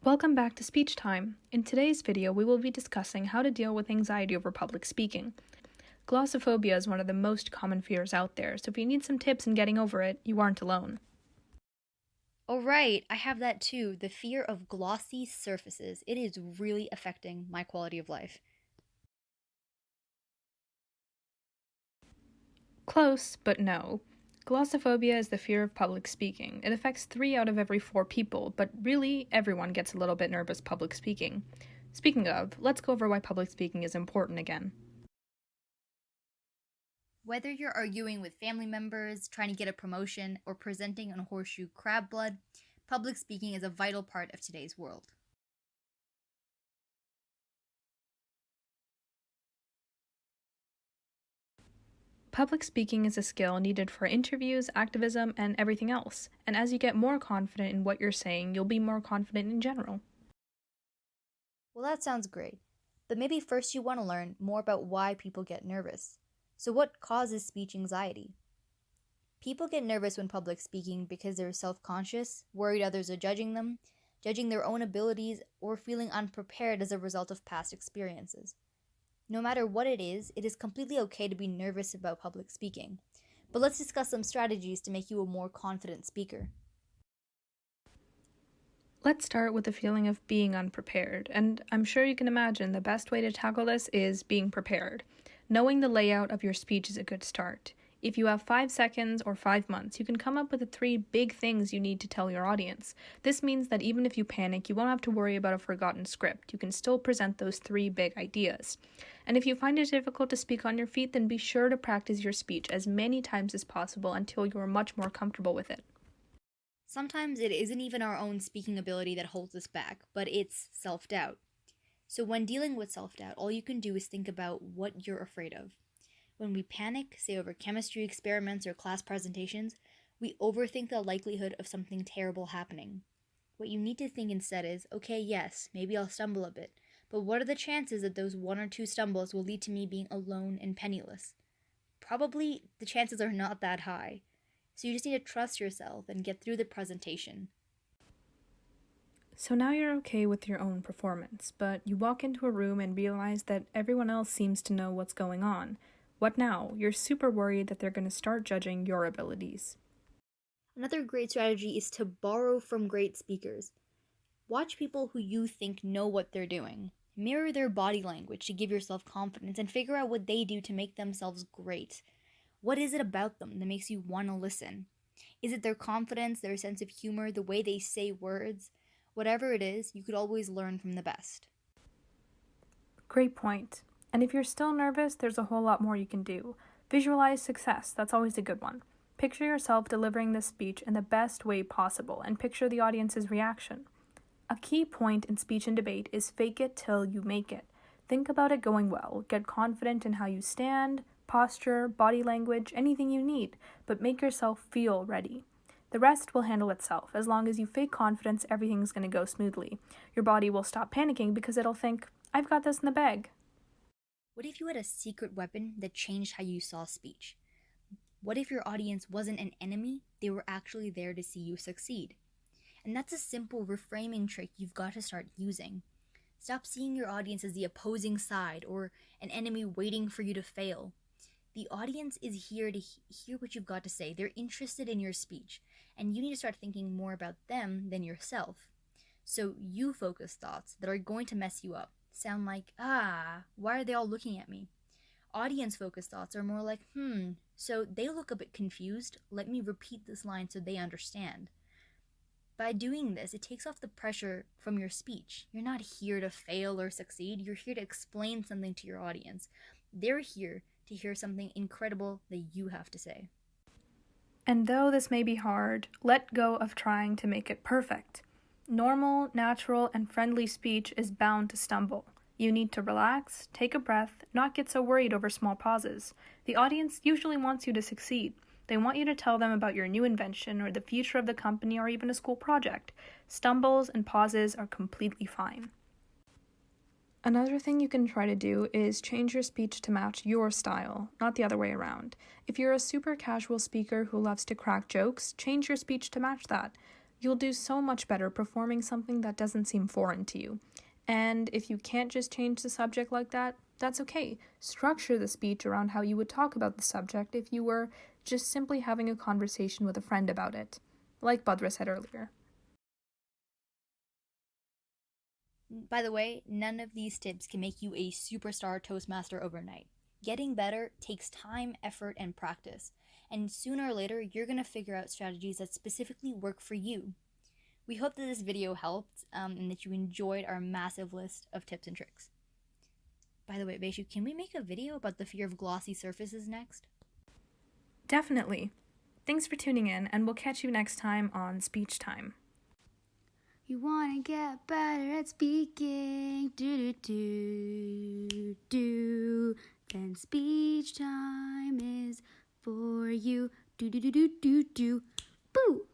Welcome back to Speech Time. In today's video, we will be discussing how to deal with anxiety over public speaking. Glossophobia is one of the most common fears out there, so if you need some tips in getting over it, you aren't alone. Oh, right, I have that too. The fear of glossy surfaces. It is really affecting my quality of life. Close, but no. Glossophobia is the fear of public speaking. It affects 3 out of every 4 people, but really, everyone gets a little bit nervous public speaking. Speaking of, let's go over why public speaking is important again. Whether you're arguing with family members, trying to get a promotion, or presenting on horseshoe crab blood, public speaking is a vital part of today's world. Public speaking is a skill needed for interviews, activism, and everything else. And as you get more confident in what you're saying, you'll be more confident in general. Well, that sounds great. But maybe first you want to learn more about why people get nervous. So, what causes speech anxiety? People get nervous when public speaking because they're self conscious, worried others are judging them, judging their own abilities, or feeling unprepared as a result of past experiences. No matter what it is completely okay to be nervous about public speaking. But let's discuss some strategies to make you a more confident speaker. Let's start with the feeling of being unprepared, and I'm sure you can imagine the best way to tackle this is being prepared. Knowing the layout of your speech is a good start. If you have 5 seconds or 5 months, you can come up with the 3 big things you need to tell your audience. This means that even if you panic, you won't have to worry about a forgotten script. You can still present those 3 big ideas. And if you find it difficult to speak on your feet, then be sure to practice your speech as many times as possible until you are much more comfortable with it. Sometimes it isn't even our own speaking ability that holds us back, but it's self doubt. So, when dealing with self doubt, all you can do is think about what you're afraid of. When we panic, say over chemistry experiments or class presentations, we overthink the likelihood of something terrible happening. What you need to think instead is, okay, yes, maybe I'll stumble a bit, but what are the chances that those 1 or 2 stumbles will lead to me being alone and penniless? Probably the chances are not that high. So you just need to trust yourself and get through the presentation. So now you're okay with your own performance, but you walk into a room and realize that everyone else seems to know what's going on. What now? You're super worried that they're going to start judging your abilities. Another great strategy is to borrow from great speakers. Watch people who you think know what they're doing. Mirror their body language to give yourself confidence and figure out what they do to make themselves great. What is it about them that makes you want to listen? Is it their confidence, their sense of humor, the way they say words? Whatever it is, you could always learn from the best. Great point. And if you're still nervous, there's a whole lot more you can do. Visualize success, that's always a good one. Picture yourself delivering this speech in the best way possible, and picture the audience's reaction. A key point in speech and debate is fake it till you make it. Think about it going well. Get confident in how you stand, posture, body language, anything you need, but make yourself feel ready. The rest will handle itself. As long as you fake confidence, everything's going to go smoothly. Your body will stop panicking because it'll think, I've got this in the bag. What if you had a secret weapon that changed how you saw speech? What if your audience wasn't an enemy? They were actually there to see you succeed. And that's a simple reframing trick you've got to start using. Stop seeing your audience as the opposing side or an enemy waiting for you to fail. The audience is here to hear what you've got to say. They're interested in your speech, and you need to start thinking more about them than yourself. So you focus thoughts that are going to mess you up. Sound like, why are they all looking at me? Audience-focused thoughts are more like, so they look a bit confused. Let me repeat this line so they understand. By doing this, it takes off the pressure from your speech. You're not here to fail or succeed. You're here to explain something to your audience. They're here to hear something incredible that you have to say. And though this may be hard, let go of trying to make it perfect. Normal, natural, and friendly speech is bound to stumble. You need to relax, take a breath, not get so worried over small pauses. The audience usually wants you to succeed. They want you to tell them about your new invention or the future of the company or even a school project. Stumbles and pauses are completely fine. Another thing you can try to do is change your speech to match your style, not the other way around. If you're a super casual speaker who loves to crack jokes, change your speech to match that. You'll do so much better performing something that doesn't seem foreign to you. And if you can't just change the subject like that, that's okay. Structure the speech around how you would talk about the subject if you were just simply having a conversation with a friend about it, like Badra said earlier. By the way, none of these tips can make you a superstar Toastmaster overnight. Getting better takes time, effort, and practice, and sooner or later, you're going to figure out strategies that specifically work for you. We hope that this video helped and that you enjoyed our massive list of tips and tricks. By the way, Vaishu, can we make a video about the fear of glossy surfaces next? Definitely. Thanks for tuning in, and we'll catch you next time on Speech Time. You wanna get better at speaking, then speech time is for you, Boo!